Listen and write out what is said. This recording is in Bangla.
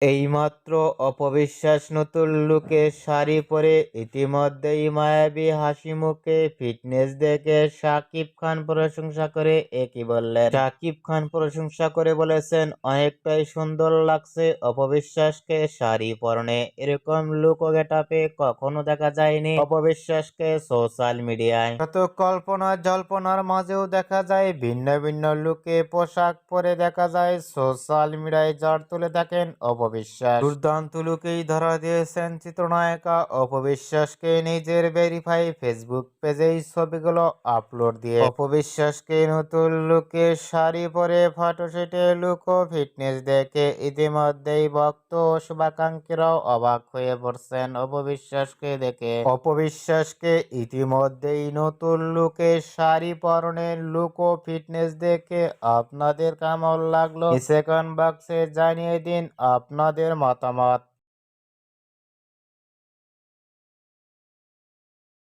এইমাত্র অপবিশ্বাস নতুন লুকে শাড়ি পরে ইতিমধ্যেই মায়াবী হাসিমুখে ফিটনেস দেখে শাকিব খান প্রশংসা করে একই বললেন। শাকিব খান প্রশংসা করে বলেছেন, অনেকটাই সুন্দর লাগছে অপবিশ্বাসকে শাড়ি পরনে। এরকম লুক ও গেটআপে কখনো দেখা যায়নি অপবিশ্বাসকে সোশ্যাল মিডিয়ায়। শত কল্পনা জল্পনার মাঝেও দেখা যায় ভিন্ন ভিন্ন লুকে পোশাক পরে দেখা যায় সোশ্যাল মিডিয়ায় ঝড় তুলে থাকেন অপবিশ্বাস। দুর্দান্ত লুকেই ধরা দিয়েছেন চিত্রনায়িকা অপবিশ্বাসকে নিজের ভেরিফাই ফেসবুক পেজেই ছবিগুলো আপলোড দিয়ে। অপবিশ্বাসকে নতুন লুকে শাড়ি পরে ফটোশুটে লুক ও ফিটনেস দেখে ইতিমধ্যেই ভক্ত ও শুভাকাঙ্ক্ষীরাও অবাক হয়ে পড়ছেন অপবিশ্বাসকে দেখে। অপবিশ্বাসকে ইতিমধ্যেই নতুন লুকে শাড়ি পরনের লুক ও ফিটনেস দেখে আপনাদের কেমন লাগলো? সেকেন্ড বক্সে জানিয়ে দিন আপনাদের মতামত।